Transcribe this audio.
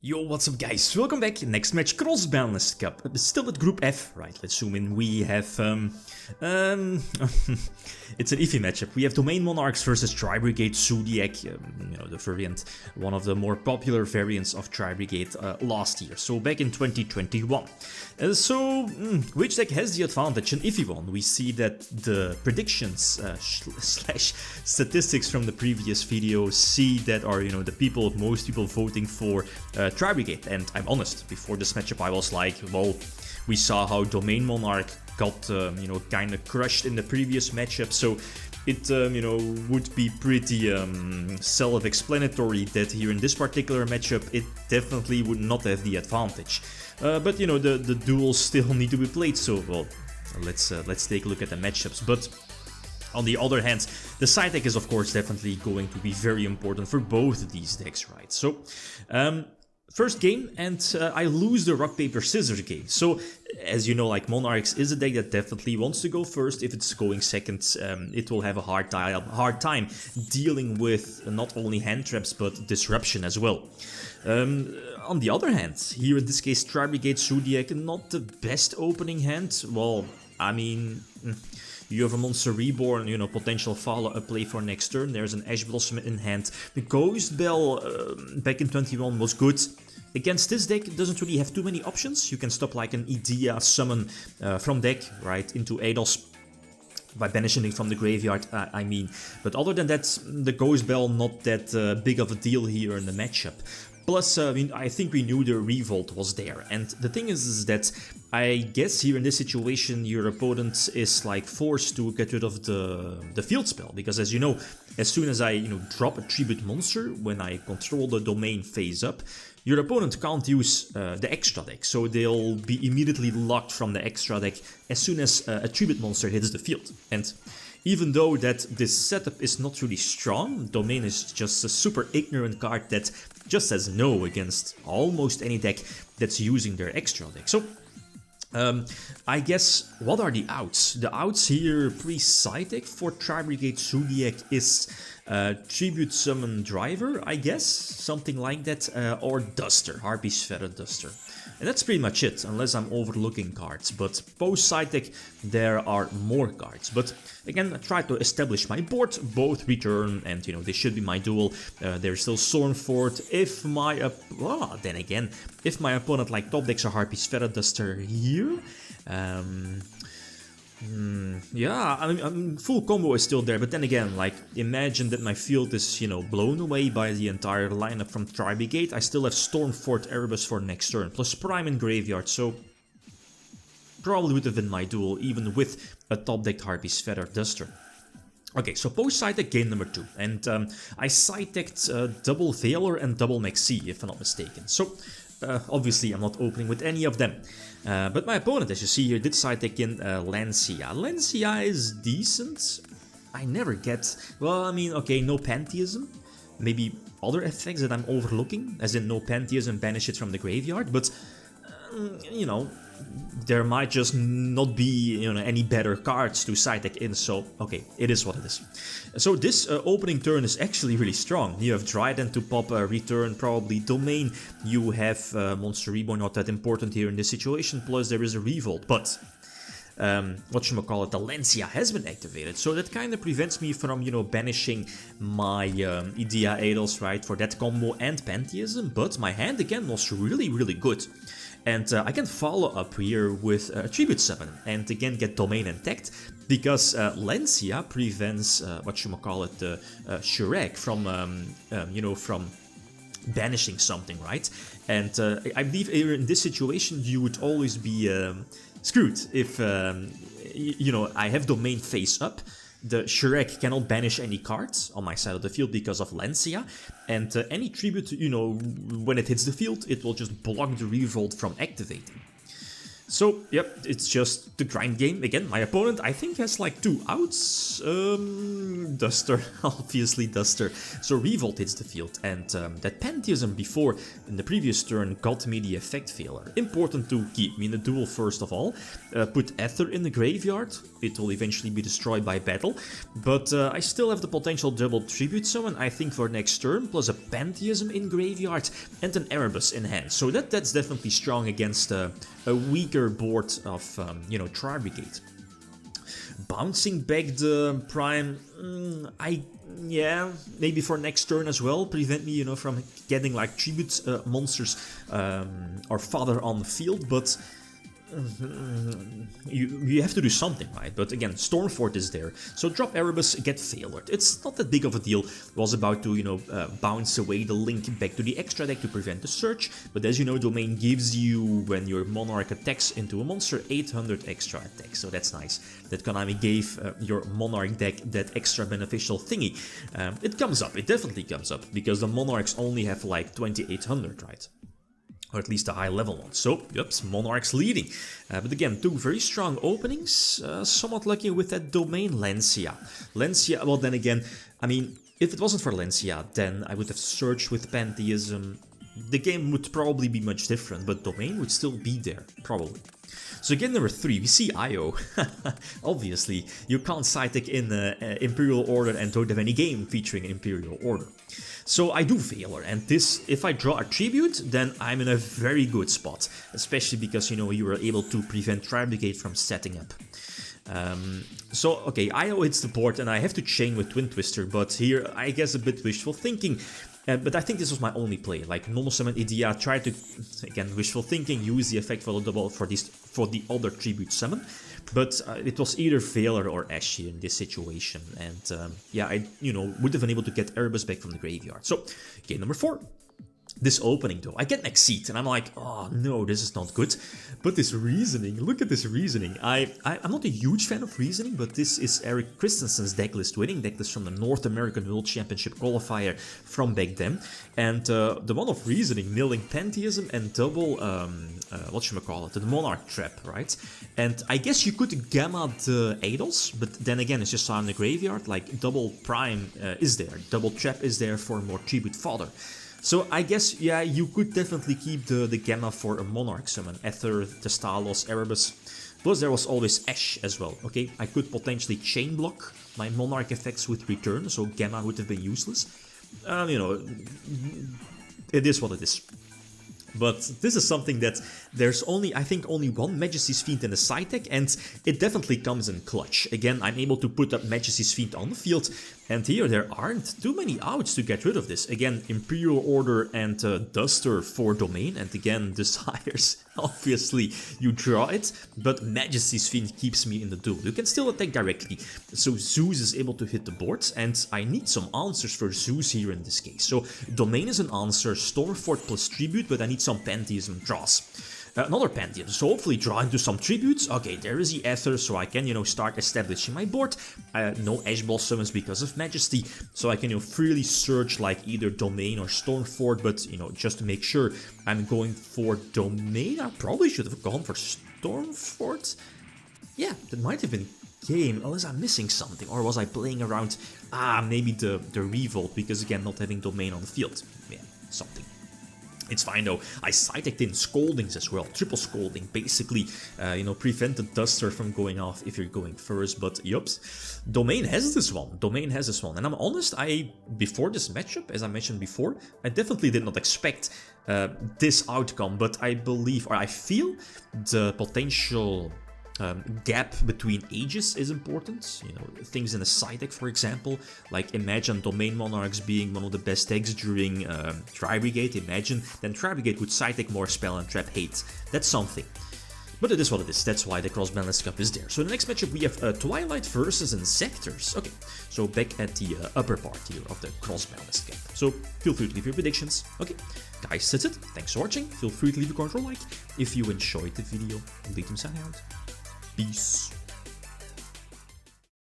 Yo, what's up guys? Welcome back. Next match, Cross-Banlist Cup. Still with Group F. Right, let's zoom in. We have, it's an iffy matchup. We have Domain Monarchs versus Tri-Brigade Zodiac. You know, the variant, one of the more popular variants of Tri-Brigade last year. So back in 2021. Which deck has the advantage? An iffy one. We see that the predictions slash statistics from the previous video see that are, you know, most people voting for Tri-Brigade. And I'm honest, before this matchup I was like, well, we saw how Domain Monarch got, you know, kind of crushed in the previous matchup, so it, you know, would be pretty self-explanatory that here in this particular matchup it definitely would not have the advantage. But, you know, the duels still need to be played, so, well, let's take a look at the matchups. But on the other hand, the side deck is of course definitely going to be very important for both of these decks, right? So, first game, and I lose the rock, paper, scissors game. So, as you know, like, Monarchs is a deck that definitely wants to go first. If it's going second, it will have a hard time dealing with not only hand traps but disruption as well. On the other hand, here in this case, Tri-Brigade Zodiac, not the best opening hand. Well, I mean, you have a Monster Reborn, you know, potential follow-up play for next turn. There's an Ash Blossom in hand. The Ghost Bell back in 21 was good. Against this deck, it doesn't really have too many options. You can stop like an Idea summon from deck, right, into ADOS by banishing it from the graveyard, I mean. But other than that, the Ghost Bell not that big of a deal here in the matchup. Plus, I think we knew the Revolt was there, and the thing is that I guess here in this situation your opponent is like forced to get rid of the field spell, because as you know, as soon as I drop a tribute monster when I control the domain phase up, your opponent can't use the extra deck, so they'll be immediately locked from the extra deck as soon as a tribute monster hits the field. And even though that this setup is not really strong, Domain is just a super ignorant card that just says no against almost any deck that's using their extra deck. So, I guess, what are the outs? The outs here pre-side deck for Tri-Brigade Zodiac is Tribute Summon Driver, I guess, something like that, or Duster, Harpy's Feather Duster. And that's pretty much it, unless I'm overlooking cards. But post-side deck, there are more cards. But again, I try to establish my board, both return and, you know, they should be my duel. There's still Stormfort. If my, then again, if my opponent like top decks a Harpy's Feather Duster here, yeah, I mean, full combo is still there, but then again, like, imagine that my field is, you know, blown away by the entire lineup from Tri-Brigade. I still have Stormfort Erebus for next turn, plus Prime and Graveyard, so probably would have been my duel, even with a top-decked Harpy's Feather Duster. Okay, so post-side deck game number 2, and I side-decked double Veiler and double Maxi, if I'm not mistaken. So, obviously I'm not opening with any of them. But my opponent, as you see here, did side deck in Lancia. Lancia is decent. I never get... Well, I mean, okay, no Pantheism. Maybe other effects that I'm overlooking, as in no Pantheism, banish it from the graveyard. But, you know, there might just not be, you know, any better cards to side deck in, so okay, it is what it is. So this opening turn is actually really strong. You have Dryden to pop a return, probably Domain. You have Monster Reborn, not that important here in this situation, plus there is a Revolt, but whatchamacallit, the Lancia has been activated, so that kind of prevents me from, you know, banishing my Idea Adels, right, for that combo and Pantheism, but my hand again was really, really good. And I can follow up here with Tribute Summon and again get Domain intact, because Lancia prevents, whatchamacallit, the Shrek from, you know, from banishing something, right? And I believe in this situation you would always be screwed if, you know, I have Domain face up. The Shrek cannot banish any cards on my side of the field because of Lancia, and any tribute, you know, when it hits the field, it will just block the Revolt from activating. So, yep, it's just the grind game. Again, my opponent, I think, has like 2 outs. Duster, obviously Duster. So Revolt hits the field, and that Pantheism before, in the previous turn, got me the effect failure. Important to keep me in the duel first of all. Put Ether in the graveyard. It will eventually be destroyed by battle. But I still have the potential double Tribute Summon, I think, for next turn, plus a Pantheism in graveyard, and an Erebus in hand. So that's definitely strong against a weaker board of, you know, Tri-Brigade. Bouncing back the Prime, yeah, maybe for next turn as well, prevent me, you know, from getting like tribute monsters or fodder on the field, but you have to do something, right? But again, Stormfort is there, so drop Erebus, get Failured. It's not that big of a deal. Was about to, you know, bounce away the link back to the extra deck to prevent the search, but as you know, Domain gives you, when your Monarch attacks into a monster, 800 extra attack, so that's nice. That Konami gave your Monarch deck that extra beneficial thingy. It comes up, it definitely comes up, because the Monarchs only have like 2800, right? Or at least a high level one. So, yep, Monarchs leading. But again, 2 very strong openings. Somewhat lucky with that Domain Lancia. Lancia, well then again, I mean, if it wasn't for Lancia, then I would have searched with Pantheism. The game would probably be much different, but Domain would still be there, probably. So again, number 3, we see Io. Obviously, you can't side deck in Imperial Order and don't have any game featuring Imperial Order. So I do Failure, and this, if I draw a Tribute, then I'm in a very good spot. Especially because, you know, you were able to prevent Tri-Brigade from setting up. So, okay, Io hits the board, and I have to chain with Twin Twister, but here, I guess a bit wishful thinking. But I think this was my only play, like normal summon Idea, try to, again, wishful thinking, use the effect for the double for the other Tribute Summon. But it was either Failure or Ash here in this situation, and yeah, I, you know, would have been able to get Erebus back from the graveyard. So, game number 4. This opening though, I get Exceed, and I'm like, oh no, this is not good. But this reasoning, look at this reasoning. I'm not a huge fan of reasoning, but this is Eric Christensen's decklist, winning decklist from the North American World Championship qualifier from back then. And the one of reasoning, milling Pantheism and double, whatchamacallit, the Monarch Trap, right? And I guess you could gamma the Eidos, but then again, it's just on the graveyard, like double Prime is there, double Trap is there for more tribute fodder. So I guess, yeah, you could definitely keep the Gamma for a Monarch summon. Ether, Testalos, Erebus. Plus there was always Ash as well, okay? I could potentially chain block my Monarch effects with Return, so Gamma would have been useless. You know, it is what it is. But this is something that there's only, I think, only one Majesty's Fiend in the side deck, and it definitely comes in clutch. Again, I'm able to put up Majesty's Fiend on the field, and here there aren't too many outs to get rid of this. Again, Imperial Order and Duster for Domain, and again, Desires, obviously you draw it, but Majesty's Fiend keeps me in the duel. You can still attack directly, so Zeus is able to hit the board, and I need some answers for Zeus here in this case. So Domain is an answer, Stormfort plus Tribute, but I need some Pantheism draws. Another Pantheism, so hopefully draw into some tributes. Okay, there is the Ether, so I can, you know, start establishing my board. No Ash Ball summons because of Majesty, so I can, you know, freely search like either Domain or Stormfort, but, you know, just to make sure I'm going for Domain, I probably should have gone for Stormfort. Yeah, that might have been game, unless I'm missing something, or was I playing around, maybe the Revolt, because again, not having Domain on the field. Yeah, something. It's fine though. I side-decked in Scoldings as well. Triple Scolding, basically, you know, prevent the Duster from going off if you're going first. But yups, Domain has this one. Domain has this one. And I'm honest, before this matchup, as I mentioned before, I definitely did not expect this outcome. But I believe, or I feel, the potential gap between ages is important. You know, things in a side deck, for example, like imagine Domain Monarchs being one of the best decks during Tri-Brigade. Imagine then Tri-Brigade would side deck more Spell and Trap Hate. That's something. But it is what it is. That's why the Cross-Banlist Cup is there. So the next matchup we have Twilight versus Insectors. Okay, so back at the upper part here of the Cross-Banlist Cup. So feel free to leave your predictions. Okay, guys, that's it. Thanks for watching. Feel free to leave a comment or like if you enjoyed the video. Leave them signing out. Peace.